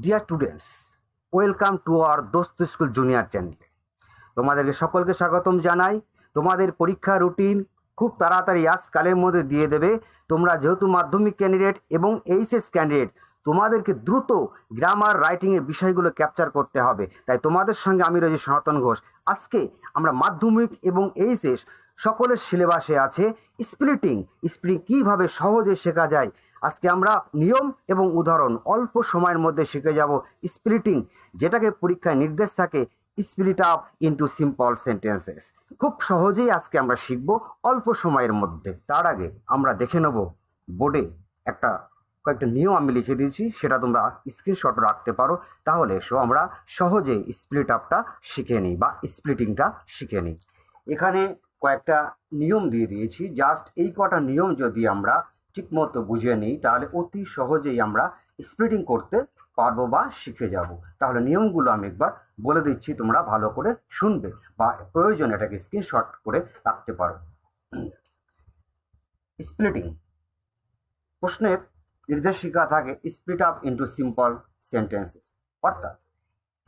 Dear students, welcome to our দোস্ত school junior চ্যানেলে। তোমাদেরকে সকলকে স্বাগতম জানাই। তোমাদের পরীক্ষা রুটিন খুব তাড়াতাড়ি আজকালের মধ্যে দিয়ে দেবে। তোমরা যেহেতু মাধ্যমিক ক্যান্ডিডেট এবং এইচএস ক্যান্ডিডেট, তোমাদেরকে দ্রুত গ্রামার রাইটিংয়ের বিষয়গুলো ক্যাপচার করতে হবে। তাই তোমাদের সঙ্গে আমি রয়েছি সনাতন ঘোষ। আজকে আমরা মাধ্যমিক এবং এইচএস সকলের সিলেবাসে আছে স্প্লিটিং কীভাবে সহজে শেখা যায়। আজকে আমরা নিয়ম এবং উদাহরণ অল্প সময়ের মধ্যে শিখে যাব। স্প্লিটিং, যেটাকে পরীক্ষায় নির্দেশ থাকে split up into simple sentences. খুব সহজেই আজকে আমরা শিখব অল্প সময়ের মধ্যে। তার আগে আমরা দেখে নেব বোর্ডে কয়েকটা নিয়ম আমি লিখে দিয়েছি, সেটা তোমরা স্ক্রিনশট রাখতে পারো। তাহলে এসো আমরা সহজে স্প্লিট আপটা শিখে নিই বা স্প্লিটিংটা শিখে নিই। এখানে কয়েকটা নিয়ম দিয়ে দিয়েছি। জাস্ট এই কটা নিয়ম যদি আমরা ঠিকমতো বুঝে নিই তাহলে অতি সহজেই আমরা স্প্লিটিং করতে পারবো বা শিখে যাব। তাহলে নিয়মগুলো আমি একবার বলে দিচ্ছি, তোমরা ভালো করে শুনবে বা প্রয়োজনে এটাকে স্ক্রিনশট করে রাখতে পারো। স্প্লিটিং প্রশ্নের নির্দেশিকা থাকে split up into simple sentences. অর্থাৎ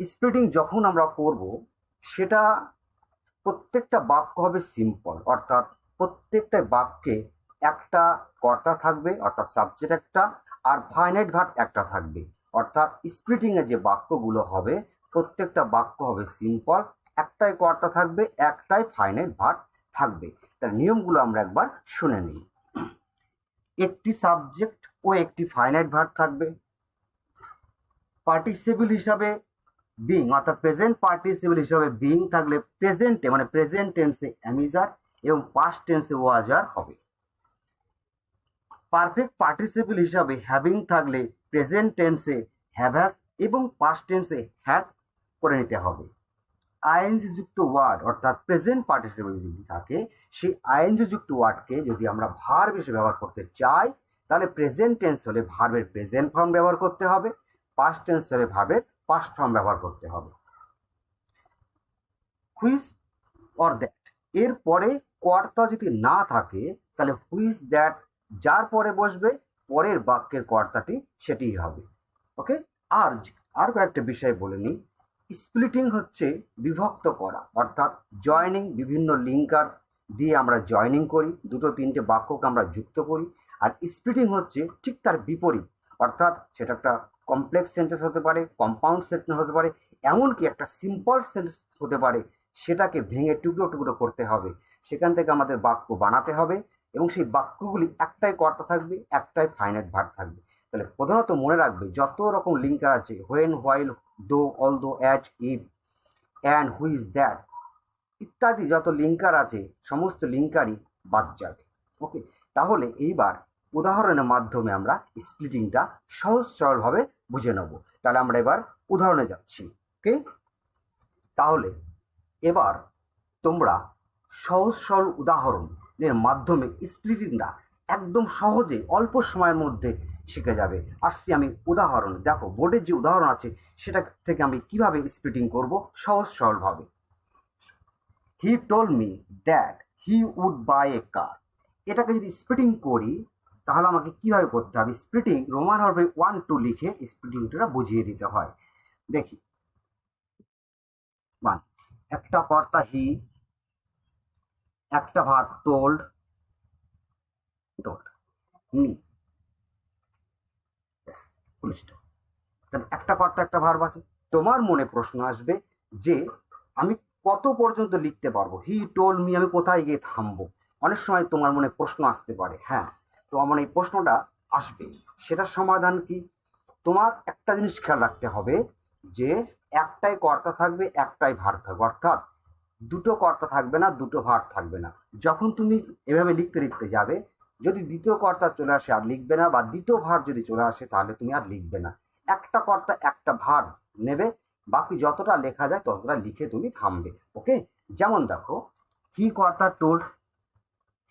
স্প্লিটিং যখন আমরা করব সেটা প্রত্যেকটা বাক্য হবে সিম্পল, অর্থাৎ প্রত্যেকটা বাক্যে একটা কর্তা থাকবে, অর্থাৎ সাবজেক্ট একটা, আর ফাইনাইট ভার্ব একটা থাকবে। অর্থাৎ স্প্লিটিংয়ে যে বাক্যগুলো হবে প্রত্যেকটা বাক্য হবে সিম্পল, একটাই কর্তা থাকবে, একটাই ফাইনাইট ভার্ব থাকবে। তার নিয়মগুলো আমরা একবার শুনে নিই। একটি সাবজেক্ট ও একটি ফাইনাইট ভার্ব থাকবে। পার্টিসিপল হিসাবে বিং, অর্থাৎ প্রেজেন্ট পার্টিসিপল হিসাবে বিং থাকলে প্রেজেন্টে মানে প্রেজেন্ট টেন্সে অ্যামিজার এবং পাস্ট টেন্সে ওয়াজার হবে। পারফেক্ট পার্টিসিপল হিসাবে হ্যাভিং থাকলে প্রেজেন্ট টেন্সে হ্যাভ এবং পাস্ট টেন্সে হ্যাড করে নিতে হবে। আইএনজি যুক্ত ওয়ার্ড অর্থাৎ প্রেজেন্ট পার্টিসিপল যদি থাকে, সেই আইএনজি যুক্ত ওয়ার্ডকে যদি আমরা ভার্ব হিসেবে ব্যবহার করতে চাই তাহলে প্রেজেন্ট টেন্স হলে ভার্বের প্রেজেন্ট ফর্ম ব্যবহার করতে হবে, পাস্ট টেন্স হলে ভার্বের পাস্ট ফর্ম ব্যবহার করতে হবে। হুইচ অর দ্যাট, এর পরে কর্তা যদি না থাকে তাহলে হুইচ দ্যাট যার পরে বসবে পরের বাক্যের কর্তাটি সেটিই হবে। ওকে, আর কয়েকটা বিষয় বলে নিই। স্প্লিটিং হচ্ছে বিভক্ত করা, অর্থাৎ জয়নিং, বিভিন্ন লিঙ্কার দিয়ে আমরা জয়নিং করি, দুটো তিনটে বাক্যকে আমরা যুক্ত করি। আর স্প্লিটিং হচ্ছে ঠিক তার বিপরীত, অর্থাৎ সেটা একটা কমপ্লেক্স সেন্টেন্স হতে পারে, কম্পাউন্ড সেন্টেন্স হতে পারে, এমনকি একটা সিম্পল সেন্টেন্স হতে পারে। সেটাকে ভেঙে টুকরো টুকরো করতে হবে, সেখান থেকে আমাদের বাক্য বানাতে হবে এবং সেই বাক্যগুলি একটাই কর্তা থাকবে, একটাই ফাইনাইট ভার্ব থাকবে। তাহলে প্রধানত মনে রাখবে যত রকম লিঙ্কার আছে, হোয়েন, হোয়াইল, দো, although, as, if, and, which, that ইত্যাদি যত লিঙ্কার আছে সমস্ত লিঙ্কারই বাদ যাবে। ওকে, তাহলে এইবার উদাহরণের মাধ্যমে আমরা স্প্লিটিংটা সহজ সরলভাবে বুঝে নেব। তাহলে আমরা এবার উদাহরণে যাচ্ছি। ওকে, তাহলে এবার তোমরা সহজ সরল উদাহরণের মাধ্যমে স্প্লিটিংটা একদম সহজে অল্প সময়ের মধ্যে শিখে যাবে। আসছি আমি উদাহরণ। দেখো বোর্ডের যে উদাহরণ আছে সেটা থেকে আমি কিভাবে স্প্লিটিং করব সহজ সরলভাবে। He told me that he would buy a car, এটাকে যদি স্প্লিটিং করি তাহলে আমাকে কিভাবে করতে হবে? স্প্লিটিং রোমান হরফে 1 2 লিখে স্প্লিটিংটা বুঝিয়ে দিতে হয়। দেখি, 1, একটা কর্তা হি, একটা ভার্ব টোল্ড, মি, তাহলে একটা কর্তা একটা ভার্ব আছে। তোমার মনে প্রশ্ন আসবে যে আমি কত পর্যন্ত লিখতে পারবো? হি টোল্ড মি আমি কোথায় গিয়ে থামবো? অনেক সময় তোমার মনে প্রশ্ন আসতে পারে। হ্যাঁ, তো আমার এই প্রশ্নটা আসবে, সেটার সমাধান কি? তোমার একটা জিনিস খেয়াল রাখতে হবে যে একটাই কর্তা থাকবে, একটাই ভার্ব থাকবে, অর্থাৎ দুটো কর্তা থাকবে না, দুটো ভার্ব থাকবে না। যখন তুমি এভাবে লিখতে লিখতে যাবে, যদি দ্বিতীয় কর্তা চলে আসে আর লিখবে না, বা দ্বিতীয় ভার্ব যদি চলে আসে তাহলে তুমি আর লিখবে না। একটা কর্তা একটা ভার্ব নেবে, বাকি যতটা লেখা যায় ততটা লিখে তুমি থামবে। ওকে, যেমন দেখো, হি কর্তা টোল্ড,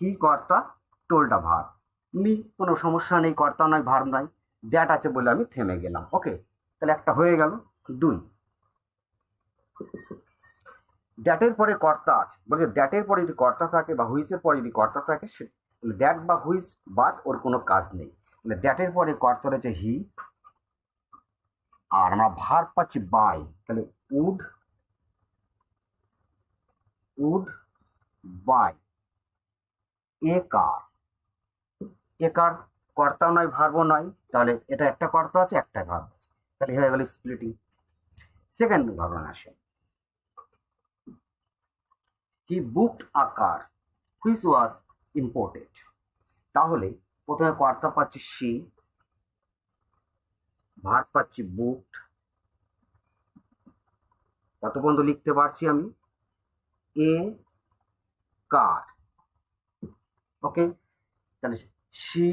হি কর্তা টোল্ড আ ভার্ব, তুমি কোনো সমস্যা নেই, কর্তা নয় ভার্ব নয়, দ্যাট আছে বলে আমি থেমে গেলাম। ওকে, তাহলে একটা হয়ে গেল। 2, দ্যাটের পরে কর্তা আছে, বলছে দ্যাটের পরে যদি কর্তা থাকে বা হুইসের পরে যদি কর্তা থাকে, দ্যাট বা হুইস বাদ ওর কোনো কাজ নেই। তাহলে দ্যাটের পরে কর্তা রয়েছে হি, আর আমরা ভার পাচ্ছি বাই, তাহলে উড বাই এ কার। এ কার কর্তাও নয় ভার্বও নয়, তাহলে এটা একটা কর্তা আছে একটা ভার্ব আছে, তাহলে হয়ে গেল স্প্লিটিং। সেকেন্ড উদাহরণ আসে, he booked a car which was imported. তাহলে প্রথমে কর্তা পাচ্ছি সি, ভার্ব পাচ্ছি বুকড, কত পর্যন্ত লিখতে পারছি আমি, এ কার। ওকে, তাহলে সি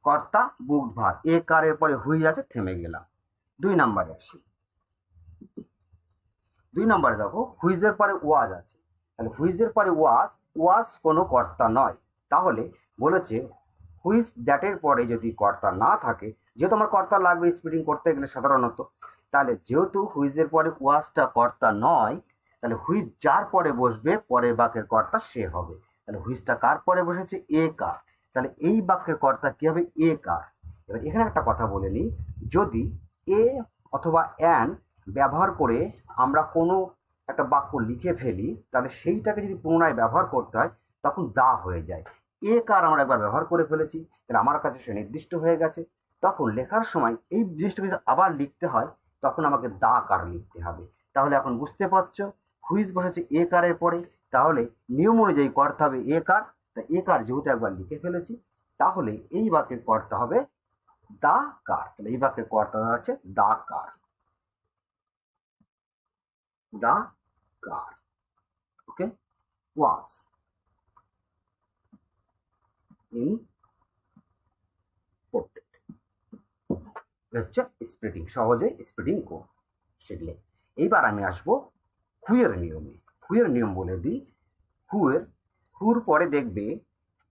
কর্তা, বুকড ভার্ব, এ কারের পরে হুইচ আছে, থেমে গেলাম। 2 নম্বরে আসি। 2 নম্বরে দেখো হুইজের পরে ওয়াজ আছে, তাহলে হুইজের পরে ওয়াজ কোনো কর্তা নয়, তাহলে বলেছে হুইজ দ্যাটের পরে যদি কর্তা না থাকে, যেহেতু আমার কর্তা লাগবে স্পিডিং করতে গেলে সাধারণত, তাহলে যেহেতু হুইজের পরে ওয়াজটা কর্তা নয়, তাহলে হুইজ যার পরে বসবে পরের বাক্যের কর্তা সে হবে। তাহলে হুইজটা কার পরে বসেছে, এ কার, তাহলে এই বাক্যের কর্তা কি হবে, এ কার। এবার এখানে একটা কথা বলে নিই, যদি এ অথবা অ্যান ব্যবহার করে আমরা কোনো একটা বাক্য লিখে ফেলি, তাহলে সেইটাকে যদি পুনরায় ব্যবহার করতে হয় তখন দা হয়ে যায়। এ কার আমরা একবার ব্যবহার করে ফেলেছি, তাহলে আমার কাছে সে নির্দিষ্ট হয়ে গেছে, তখন লেখার সময় এই জিনিসটাকে যদি আবার লিখতে হয় তখন আমাকে দা কার লিখতে হবে। তাহলে এখন বুঝতে পারছো হুইজ বসেছে এ কারের পরে, তাহলে নিয়ম অনুযায়ী কর্তা হবে এ কার, তা এ কার যেহেতু একবার লিখে ফেলেছি, তাহলে এই বাক্যের কর্তা হবে দা কার। তাহলে এই বাক্যের কর্তা হচ্ছে দা কার, the car. Okay, was imported. হচ্ছে স্প্লিটিং, সহজে স্প্লিটিং শিখলে। এইবার আমি আসবো হুয়ের নিয়মে। হুয়ের নিয়ম বলে দিই, হুর পরে দেখবে,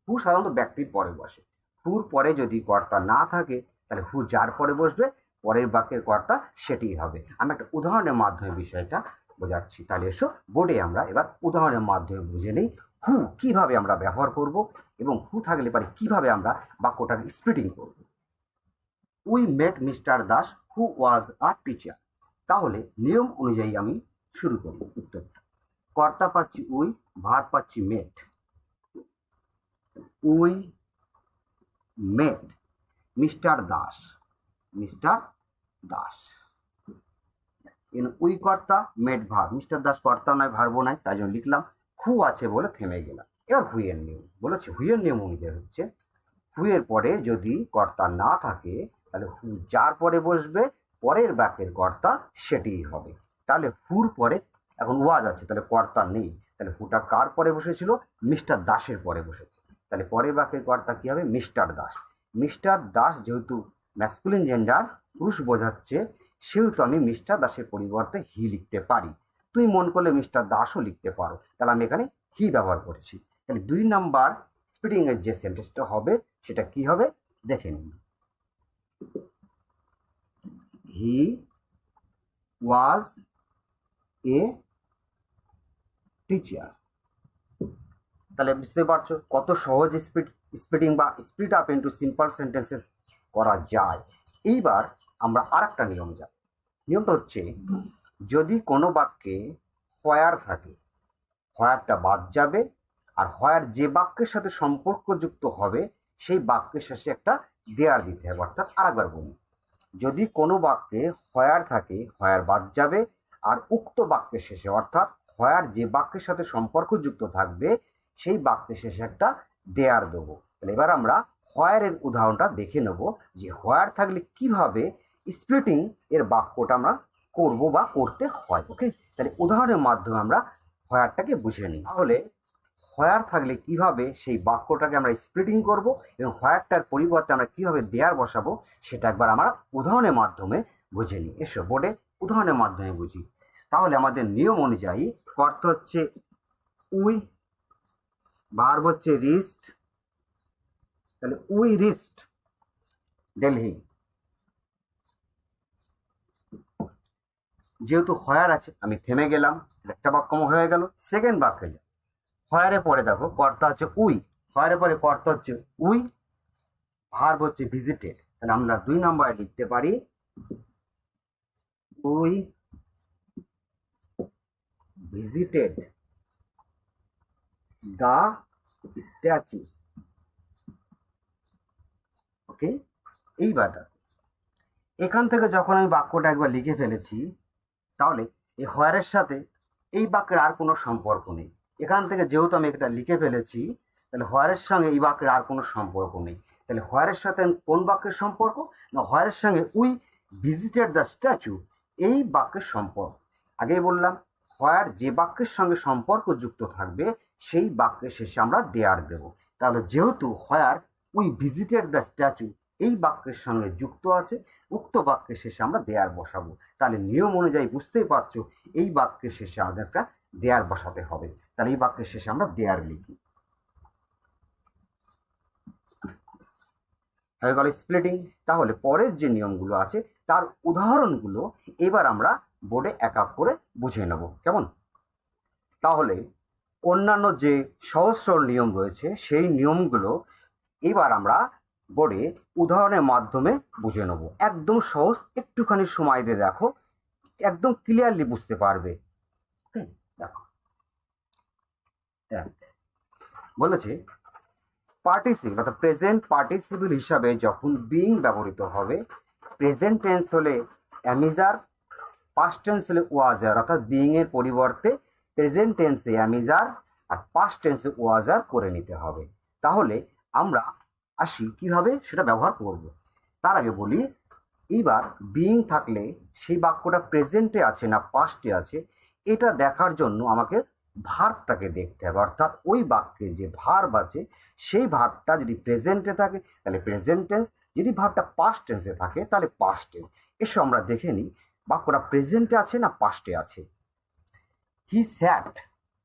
হু সাধারণত ব্যক্তির পরে বসে, হুর পরে যদি কর্তা না থাকে তাহলে হু যার পরে বসবে পরের বাক্যের কর্তা সেটিই হবে। আমি একটা উদাহরণের মাধ্যমে বিষয়টা বোঝাচ্ছি, তাহলে এসো বোর্ডে আমরা এবার উদাহরণের মাধ্যমে বুঝে নিই হু কিভাবে আমরা ব্যবহার করব এবং হু থাকলে পারে কিভাবে আমরা বাক্যটার স্প্লিটিং করব। We met mister Das who was a teacher. তাহলে নিয়ম অনুযায়ী আমি শুরু করি উত্তরটা। কর্তা পাচ্ছি উই, ভার্ব পাচ্ছি met, we met mister Das, we কর্তা, মেট ভার্ব, মিস্টার দাস কর্তা নয় ভার্ব নয়, তাই জন্য লিখলাম। হু আছে বলে থেমে গেলাম। এবার হুইয়ের নিয়ম বলেছি, হুইয়ের নিয়ম অনুযায়ী হচ্ছে হুয়ের পরে যদি কর্তা না থাকে তাহলে হু যার পরে বসবে পরের বাক্যের কর্তা সেটিই হবে। তাহলে হুর পরে এখন ওয়াজ আছে, তাহলে কর্তা নেই, তাহলে হুটা কার পরে বসেছিল, মিস্টার দাসের পরে বসেছে, তাহলে পরের বাক্যের কর্তা কি হবে, মিস্টার দাস। মিস্টার দাস যেহেতু ম্যাসকুলিন জেন্ডার, পুরুষ বোঝাচ্ছে, সেহেতু আমি মিস্টার দাসের পরিবর্তে হি লিখতে পারি। তুই মন করলে মিস্টার দাসও লিখতে পারো, তাহলে আমি এখানে হি ব্যবহার করছি। তাহলে 2 নাম্বার স্প্লিটিং এর যে সেন্টেন্সটা হবে সেটা কি হবে দেখে নিন। হি ওয়াজ এ টিচার। তাহলে বুঝতে পারছো কত সহজ স্প্লিটিং বা split up into simple sentences করা যায়। এইবার আমরা আর একটা নিয়ম যাব। নিয়মটা হচ্ছে যদি কোনো বাক্যে হোয়ার থাকে, হোয়ারটা বাদ যাবে, আর হোয়ার যে বাক্যের সাথে সম্পর্কযুক্ত হবে সেই বাক্যের শেষে একটা দেয়ার দিতে হবে। অর্থাৎ আরেকবার বলি, যদি কোনো বাক্যে হোয়ার থাকে হোয়ার বাদ যাবে, আর উক্ত বাক্যের শেষে অর্থাৎ হোয়ার যে বাক্যের সাথে সম্পর্কযুক্ত থাকবে সেই বাক্যের শেষে একটা দেয়ার দেবো। তাহলে এবার আমরা হোয়ারের উদাহরণটা দেখে নেব যে হোয়ার থাকলে কিভাবে স্প্লিটিং এর বাক্যটা আমরা করব বা করতে হয়। ওকে, তাহলে উদাহরণের মাধ্যমে আমরা হোয়ারটাকে বুঝে নিই। তাহলে হোয়ার থাকলে কিভাবে সেই বাক্যটাকে আমরা স্প্লিটিং করব এবং হোয়ারটার পরিবর্তে আমরা কিভাবে দেয়ার বসাবো সেটা একবার আমরা উদাহরণের মাধ্যমে বুঝে নিই। এসো বোর্ডে উদাহরণের মাধ্যমে বুঝি। তাহলে আমাদের নিয়ম অনুযায়ী কর্তা হচ্ছে উই, ভার্ব হচ্ছে রিস্ট, তাহলে উই রিস্ট দিল্লি। যেহেতু হোয়ার আছে আমি থেমে গেলাম, একটা বাক্য হয়ে গেল। সেকেন্ড বাক্যে যা হোয়ারে পরে দেখো কর্তা হচ্ছে উই, হোয়ারে পরে কর্তা হচ্ছে উই, ভার্ব হচ্ছে ভিজিটেড, তাহলে আমরা 2 নম্বরে লিখতে পারি উই ভিজিটেড দ্য স্ট্যাচু। ওকে, এইবার এখান থেকে যখন আমি বাক্যটা একবার লিখে ফেলেছি, তাহলে এই হোয়ারের সাথে এই বাক্যের আর কোনো সম্পর্ক নেই। এখান থেকে যেহেতু আমি এটা লিখে ফেলেছি, তাহলে হোয়ারের সঙ্গে এই বাক্যের আর কোনো সম্পর্ক নেই। তাহলে হোয়ারের সাথে কোন বাক্যের সম্পর্ক? না, হোয়ারের সঙ্গে উই ভিজিটেড দ্য স্ট্যাচু এই বাক্যের সম্পর্ক। আগেই বললাম, হোয়ার যে বাক্যের সঙ্গে সম্পর্ক যুক্ত থাকবে সেই বাক্যের শেষে আমরা দেয়ার দেব। তাহলে যেহেতু where we visited the statue এই বাক্যের সঙ্গে যুক্ত আছে, উক্ত বাক্যের শেষে আমরা দেয়ার বসাবো। তাহলে নিয়ম অনুযায়ী বুঝতেই পারছো, এই বাক্যের শেষে আমাদের একটা দেয়ার বসাতে হবে। তাহলে এই বাক্যের শেষে আমরা দেয়ার লিখি। হয়ে গেল স্প্লিটিং। তাহলে পরের যে নিয়মগুলো আছে তার উদাহরণগুলো এবার আমরা বোর্ডে এক এক করে বুঝে নেব, কেমন? তাহলে অন্যান্য যে সহজ সরল নিয়ম রয়েছে সেই নিয়মগুলো এবার আমরা বোর্ডে উদাহরণের মাধ্যমে বুঝে নেব। একদম সহজ, একটুখানি সময় দিয়ে দেখো, একদম ক্লিয়ারলি বুঝতে পারবে। দেখো, বলেছে পার্টিসিপল অর্থাৎ প্রেজেন্ট পার্টিসিপল হিসাবে যখন বিং ব্যবহৃত হবে, প্রেজেন্ট টেন্স হলে অ্যামিজার, পাস্ট টেন্স হলে ওয়াজার, অর্থাৎ বিং এর পরিবর্তে প্রেজেন্ট টেন্সে অ্যামিজার আর পাস্ট টেন্সে ওয়াজার করে নিতে হবে। তাহলে আমরা আসি কিভাবে সেটা ব্যবহার করব। তার আগে বলি, এইবার বিং থাকলে সেই বাক্যটা প্রেজেন্টে আছে না পাস্টে আছে এটা দেখার জন্য আমাকে ভার্বটাকে দেখতে হবে। অর্থাৎ ওই বাক্যে যে ভার্ব আছে সেই ভার্বটা যদি প্রেজেন্টে থাকে তাহলে প্রেজেন্ট টেন্স, যদি ভার্বটা পাস্ট টেন্সে থাকে তাহলে পাস্ট টেন্স। এসব আমরা দেখে নিই বাক্যটা প্রেজেন্টে আছে না পাস্টে আছে। হি স্যাট,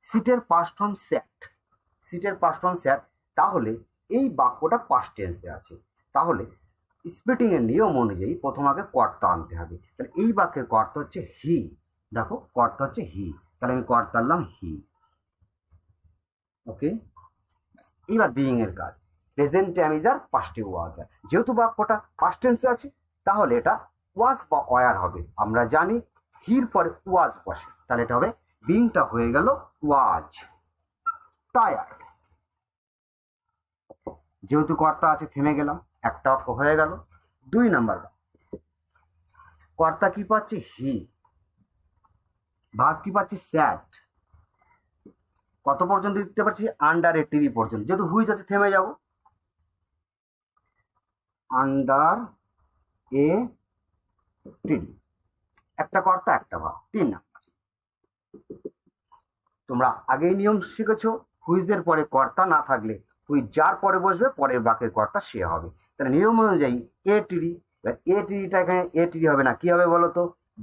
সিটের পাস্ট ফর্ম স্যাট, সিটের পাস্ট ফর্ম স্যাট, তাহলে এই বাক্যটা পাস্ট টেন্সে আছে। তাহলে স্প্লিটিং এর নিয়ম অনুযায়ী প্রথম আগে কর্তা আনতে হবে। তাহলে এই বাক্যের কর্তা হচ্ছে হি। দেখো, কর্তা হচ্ছে হি, তাহলে আমি কর্তা আনলাম হি। ওকে, এবার বিইং এর কাজ, প্রেজেন্ট অ্যামিজার পাস্টে ওয়াজার। যেহেতু বাক্যটা পাস্ট টেন্সে আছে তাহলে এটা ওয়াজ বা ওয়ার হবে। আমরা জানি হির পরে ওয়াজ বসে, তাহলে এটা হবে বিইংটা হয়ে গেল ওয়াজ টায়ার্ড। যেহেতু কর্তা আছে থেমে গেলাম, একটা বাক্য হয়ে গেল। 2 নাম্বার কর্তা কি পাচ্ছে? হি। ভার্ব কি পাচ্ছি? স্যাট। কত পর্যন্ত দিতে পারছি? আন্ডার এ টিভি পর্যন্ত। যেহেতু হুইচ আছে থেমে যাব, আন্ডার এ টিভি। একটা কর্তা একটা ভার্ব। 3 নাম্বার, তোমরা আগেই নিয়ম শিখেছো, হুইজের পরে কর্তা না থাকলে হুইচ যার পরে বসবে পরের বাক্যের কর্তা সে হবে। তাহলে নিয়ম অনুযায়ী এ টিডি, এ টিডিটা এখানে এ টিডি হবে না, কি হবে বলতো?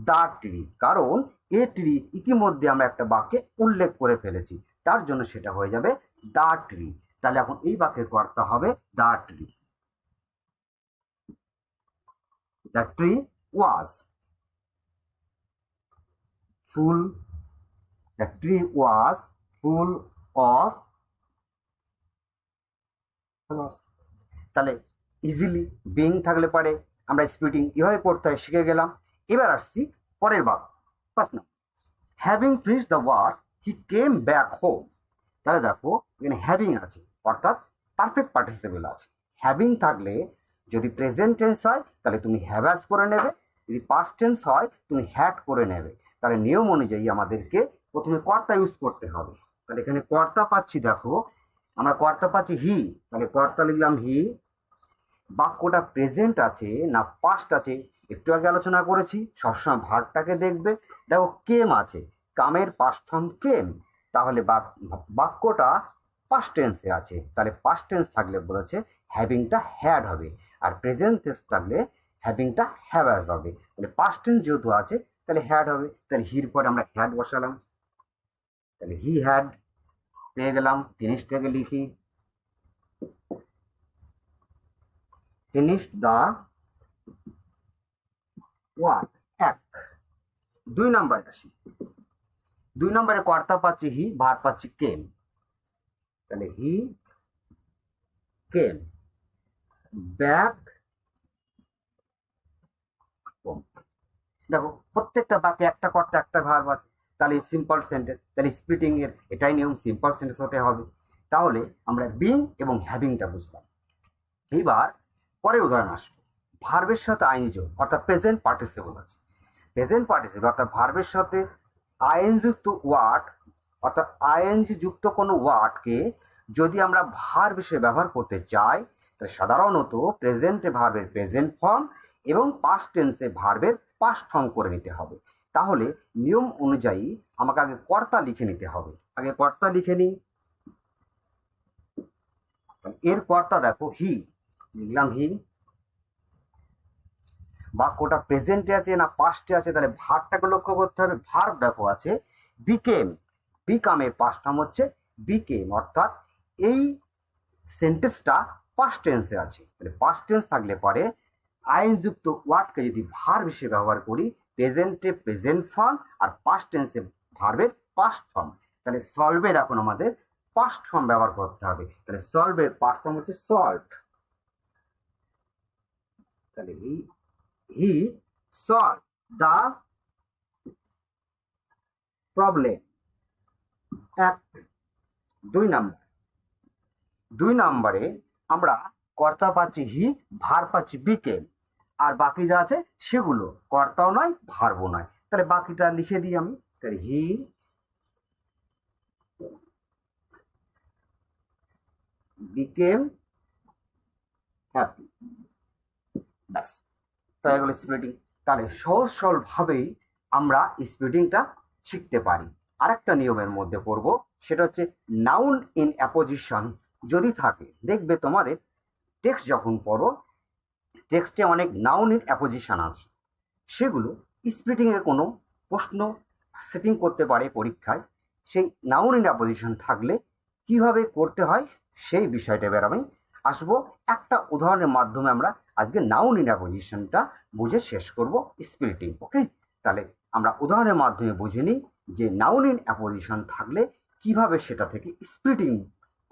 দা টিডি, কারণ এ টিডি ইতিমধ্যে আমরা একটা বাক্যে উল্লেখ করে ফেলেছি, তার জন্য সেটা হয়ে যাবে দা ট্রি। তাহলে এখন এই বাক্যের কর্তা হবে the tree. The tree was full, the tree was full of flowers। তাহলে ইজিলি বিং থাকলে পারে আমরা স্প্লিটিং কিভাবে করতে হয় শিখে গেলাম। এবার আসছি পরের বাক্য, first number, having finish the work he came back home. তাহলে দেখো এখানে হ্যাভিং আছে অর্থাৎ পারফেক্ট পার্টিসিপেল আছে। হ্যাভিং থাকলে যদি প্রেজেন্ট টেন্স হয় তাহলে তুমি হ্যাভাস করে নেবে, যদি পাস্ট টেন্স হয় তুমি হ্যাড করে নেবে। তাহলে নিয়ম অনুযায়ী আমাদেরকে প্রথমে কর্তা ইউজ করতে হবে। তাহলে এখানে কর্তা পাচ্ছি, দেখো আমরা কর্তা পাচ্ছি হি, তাহলে কর্তা লিখলাম হি। বাক্যটা প্রেজেন্ট আছে না পাস্ট আছে একটু আগে আলোচনা করেছি, সবসময় ভার্বটাকে দেখবে। দেখো কেম আছে, কামের পাস্ট ফর্ম কেম, তাহলে বাক্যটা পাস্ট টেন্সে আছে, তাহলে পাস্ট টেন্স থাকলে বলেছে হ্যাভিংটা হ্যাড হবে, আর প্রেজেন্ট টেন্স থাকলে হ্যাভিংটা হ্যাভাস হবে। তাহলে পাস্ট টেন্স যেহেতু আছে তাহলে হ্যাড হবে, তাহলে হির পরে আমরা হ্যাড বসালাম। তাহলে হি হ্যাড পেয়ে গেলাম। ফিনিশ থেকে লিখি, finished the work। 1। 2 নম্বরে আসি, 2 নম্বরে কর্তা পাচ্ছি হি, ভার্ব পাচ্ছি কেম, তাহলে হি কেম ব্যাক হোম। দেখো প্রত্যেকটা বাক্যে একটা কর্তা একটা ভার্ব আছে, তাহলে সিম্পল সেন্টেন্স, তাহলে স্প্লিটিং এর এটাই নিয়ম, সিম্পল সেন্টেন্স হতে হবে। তাহলে আমরা বিং এবং হ্যাভিংটা বুঝলাম। এইবার পরের উদাহরণ আসবো। ভার্বের সাথে আইএনজি যোগ অর্থাৎ প্রেজেন্ট পার্টিসিপল আছে। প্রেজেন্ট পার্টিসিপল অর্থাৎ ভার্বের সাথে আইএনজি যুক্ত ওয়ার্ড অর্থাৎ আইএনজি যুক্ত কোনো ওয়ার্ডকে যদি আমরা ভার্ব হিসেবে ব্যবহার করতে চাই, তাহলে সাধারণত প্রেজেন্টে ভার্বের প্রেজেন্ট ফর্ম এবং পাস্ট টেন্সে ভার্বের পাস্ট ফর্ম করে নিতে হবে। তাহলে নিয়ম অনুযায়ী আমাকে আগে কর্তা লিখে নিতে হবে। আগে কর্তা লিখে নিই। এর কর্তা দেখো হি, লিখলাম হি। বাক্যটা প্রেজেন্টে আছে না পাস্টে আছে, তাহলে ভার্বটাকে লক্ষ্য করতে হবে। ভার্ব দেখো আছে বিকেম, বিকামের পাস্ট ফর্ম হচ্ছে বিকেম, অর্থাৎ এই সেন্টেন্সটা পাস্ট টেন্সে আছে। তাহলে পাস্ট টেন্স থাকলে পরে আইনযুক্ত ওয়ার্ডকে যদি ভার্ব হিসেবে ব্যবহার করি, প্রেজেন্টে প্রেজেন্ট ফর্ম আর পাস্ট টেন্সে ভার্বের পাস্ট ফর্ম, তাহলে সলভের এখন আমাদের পাস্ট ফর্ম ব্যবহার করতে হবে। তাহলে সলভের পাস্ট ফর্ম হচ্ছে সলভড। তাহলে হি সলভ দ্য প্রবলেম। এক। দুই নম্বরে আমরা কর্তা পাচ্ছি হি, ভার্ব পাচ্ছি বিকেম, আর বাকি যা আছে সেগুলো কর্তাও নয় ভার্বও নয়। তাহলে বাকিটা লিখে দিই আমি। তাহলে হি বিকেম হ্যাপি, ব্যাস হয়ে গেল স্প্লিটিং। তাহলে সহজ সরল ভাবেই আমরা স্প্লিটিংটা শিখতে পারি। আরেকটা নিয়মের মধ্যে করব, সেটা হচ্ছে নাউন ইন অ্যাপোজিশন যদি থাকে। দেখবে তোমাদের টেক্সট যখন পড়ো, টেক্সটে অনেক নাউন ইন অ্যাপোজিশন আছে, সেগুলো স্প্লিটিং এর কোনো প্রশ্ন সেটিং করতে পারে পরীক্ষায়। সেই নাউন ইন অ্যাপোজিশন থাকলে কিভাবে করতে হয় সেই বিষয়টা এবার আমি আসবো। একটা উদাহরণের মাধ্যমে আমরা আজকে নাউন ইন অ্যাপোজিশনটা বুঝে শেষ করব স্প্লিটিং। ওকে, তাহলে আমরা উদাহরণের মাধ্যমে বুঝে নিই যে নাউন ইন অ্যাপোজিশন থাকলে কিভাবে সেটা থেকে স্প্লিটিং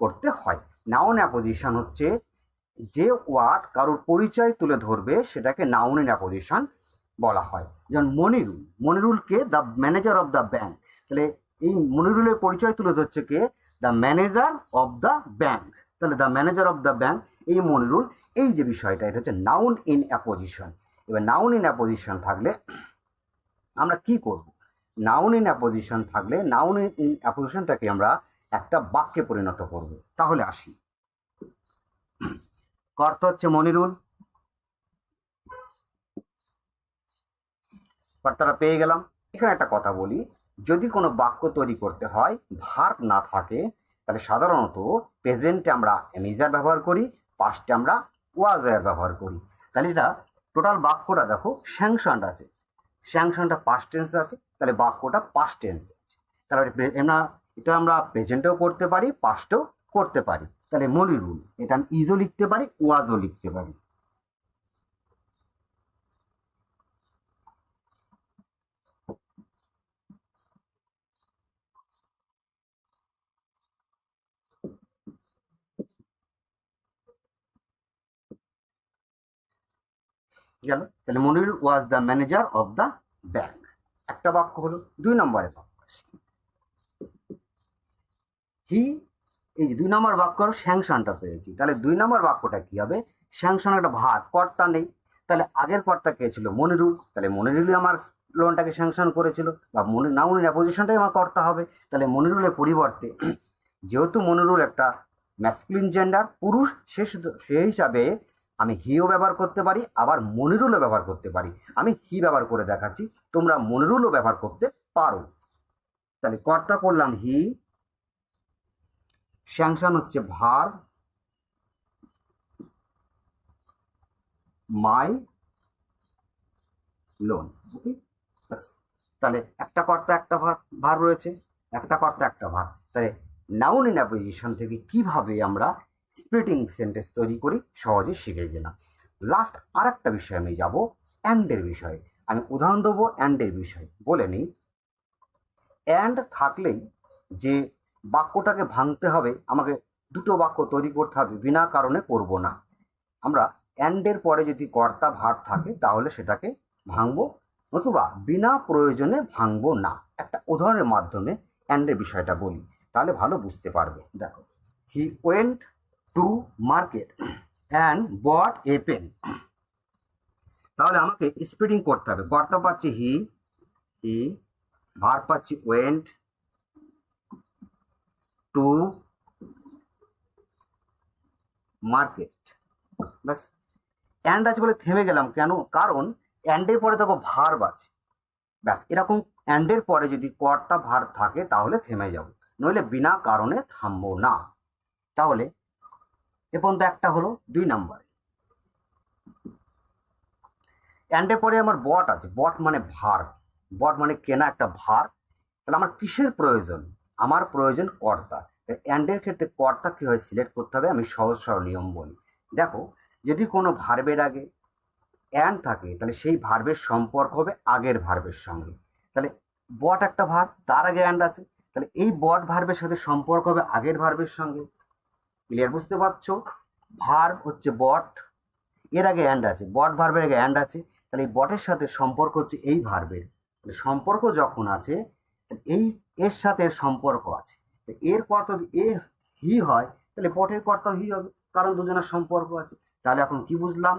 করতে হয়। নাউন অ্যাপোজিশন হচ্ছে যে ওয়ার্ড কারোর পরিচয় তুলে ধরবে সেটাকে নাউন ইন অ্যাপোজিশন বলা হয়। যেমন মনিরুল, মনিরুলকে the manager of the bank, তাহলে এই মনিরুলের পরিচয় তুলে ধরছে কে? The manager of the bank. তাহলে the manager of the bank এই মনিরুল, এই যে বিষয়টা এটা হচ্ছে নাউন ইন অ্যাপোজিশন। এবার নাউন ইন অ্যাপোজিশন থাকলে আমরা কি করব? নাউন ইন অ্যাপোজিশন থাকলে নাউন ইন অ্যাপোজিশনটাকে আমরা একটা বাক্যে পরিণত করব। তাহলে আসি, কর্তা হচ্ছে মনিরুল, কর্তাটা পেয়ে গেলাম। এখানে একটা কথা বলি, যদি কোনো বাক্য তৈরি করতে হয় ভার্ব না থাকে, তাহলে সাধারণত প্রেজেন্টে আমরা এমিজার ব্যবহার করি, পাস্টে আমরা ওয়াজার ব্যবহার করি। তাহলে এটা টোটাল বাক্যটা দেখো স্যাংশনড আছে, স্যাংশনটা পাস্ট টেন্সে আছে, তাহলে বাক্যটা পাস্ট টেন্সে আছে। তাহলে এটা আমরা প্রেজেন্টেও করতে পারি, পাস্টেও করতে পারি। তাহলে মনিরুল এটা আমি ইজও লিখতে পারি, ওয়াজও লিখতে পারি। গেল। তাহলে Monirul was the manager of the bank, একটা বাক্য হলো। দুই নম্বরে বাক্য হি, এই যে দুই নম্বর বাক্য স্যাংশনটা পেয়েছি। তাহলে দুই নম্বর বাক্যটা কি হবে? স্যাংশন একটা ভার্ব, কর্তা নেই, তাহলে আগের কর্তা কে ছিল? মনিরুল, তাহলে মনিরুলই আমার লোনটাকে স্যাংশন করেছিল, বা নাউন ইন অ্যাপোজিশনটাই আমার কর্তা হবে। তাহলে মনিরুলের পরিবর্তে, যেহেতু মনিরুল একটা ম্যাসকুলিন জেন্ডার, পুরুষ, সেই হিসাবে আমি হিও ব্যবহার করতে পারি, আবার মনিরুলও ব্যবহার করতে পারি। আমি হি ব্যবহার করে দেখাচ্ছি, তোমরা মনিরুলও ব্যবহার করতে পারো। তাহলে কর্তা করলাম হি, স্যাংশন হচ্ছে ভার মাই লোন। ওকে, তাহলে একটা কর্তা একটা ভার রয়েছে, একটা কর্তা একটা ভার। তাহলে নাউন ইন অ্যাপোজিশন থেকে কিভাবে আমরা স্প্লিটিং সেন্টেন্স তৈরি করি সহজে শিখে গেলাম। লাস্ট আর একটা বিষয় আমি যাব, অ্যান্ডের বিষয়ে। আমি উদাহরণ দেবো অ্যান্ডের বিষয়। বলে নিই, অ্যান্ড থাকলেই যে বাক্যটাকে ভাঙতে হবে, আমাকে দুটো বাক্য তৈরি করতে হবে, বিনা কারণে করব না। আমরা অ্যান্ডের পরে যদি কর্তা ভার্ব থাকে তাহলে সেটাকে ভাঙবো নতুবা বিনা প্রয়োজনে ভাঙবো না। একটা উদাহরণের মাধ্যমে অ্যান্ডের বিষয়টা বলি, তাহলে ভালো বুঝতে পারবে। দেখো, he went to market and bought a pen. তাহলে আমাকে স্প্লিটিং করতে হবে। কর্তা পাচ্ছি হি, ভার্ব পাচ্ছি ওয়েন্ট টু মার্কেট, ব্যাস। অ্যান্ড আছে বলে থেমে গেলাম কেন? কারণ অ্যান্ডের পরে দেখো ভার্ব আছে, ব্যাস। এরকম অ্যান্ডের পরে যদি কর্তা ভার্ব থাকে তাহলে থেমে যাব, নইলে বিনা কারণে থামবো না। তাহলে এ পর্যন্ত একটা হলো। 2 নম্বরে অ্যান্ডের পরে আমার বট আছে। বট মানে ভার্ব, বট মানে কেনা একটা ভার্ব। তাহলে আমার কিসের প্রয়োজন? আমার প্রয়োজন কর্তা। অ্যান্ডের ক্ষেত্রে কর্তা কি হয় সিলেক্ট করতে হবে। আমি সহজ সরল নিয়ম বলি। দেখো, যদি কোনো ভার্বের আগে অ্যান্ড থাকে তাহলে সেই ভার্বের সম্পর্ক হবে আগের ভার্বের সঙ্গে। তাহলে বট একটা ভার্ব, তার আগে অ্যান্ড আছে, তাহলে এই বট ভার্বের সাথে সম্পর্ক হবে আগের ভার্বের সঙ্গে। ক্লিয়ার? বুঝতে পারছো? ভার্ব হচ্ছে বট, এর আগে অ্যান্ড আছে, বট ভার্বের আগে অ্যান্ড আছে, তাহলে এই বটের সাথে সম্পর্ক হচ্ছে এই ভার্বের। সম্পর্ক যখন আছে, এই এর সাথে এর সম্পর্ক আছে, এর কর্তা যদি এ হি হয় তাহলে বটের কর্তা হি হবে, কারণ দুজনের সম্পর্ক আছে। তাহলে এখন কি বুঝলাম?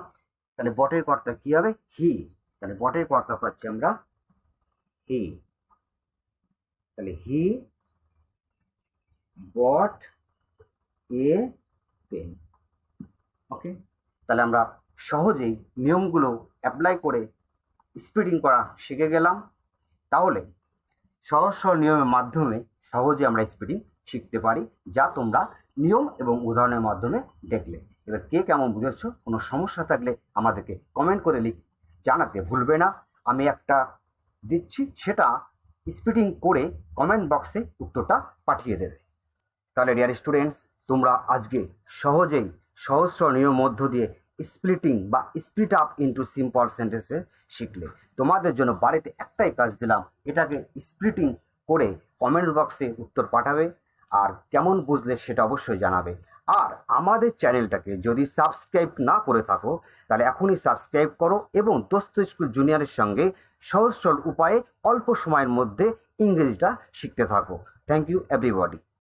তাহলে বটের কর্তা কি হবে? হি। তাহলে বটের কর্তা পাচ্ছি আমরা হি। তাহলে হি বট এ পেন। ওকে, তাহলে আমরা সহজেই নিয়মগুলো অ্যাপ্লাই করে স্পিডিং করা শিখে গেলাম। তাহলে সহজ সরল নিয়মের মাধ্যমে সহজে আমরা স্পিডিং শিখতে পারি, যা তোমরা নিয়ম এবং উদাহরণের মাধ্যমে দেখলে। এবার কে কেমন বুঝেছো? কোনো সমস্যা থাকলে আমাদেরকে কমেন্ট করে জানাতে ভুলবে না। আমি একটা দিচ্ছি, সেটা স্পিডিং করে কমেন্ট বক্সে উত্তরটা পাঠিয়ে দেবে। তাহলে ডিয়ার স্টুডেন্টস, তোমরা আজকে সহজেই সহজ সরল নিয়মের মধ্য দিয়ে স্প্লিটিং বা স্প্লিট আপ ইন্টু সিম্পল সেন্টেন্সে শিখলে। তোমাদের জন্য বাড়িতে একটাই কাজ দিলাম, এটাকে স্প্লিটিং করে কমেন্ট বক্সে উত্তর পাঠাবে, আর কেমন বুঝলে সেটা অবশ্যই জানাবে। আর আমাদের চ্যানেলটাকে যদি সাবস্ক্রাইব না করে থাকো তাহলে এখনই সাবস্ক্রাইব করো এবং দোস্ত স্কুল জুনিয়রের সঙ্গে সহজ সরল উপায়ে অল্প সময়ের মধ্যে ইংরেজিটা শিখতে থাকো। Thank you everybody.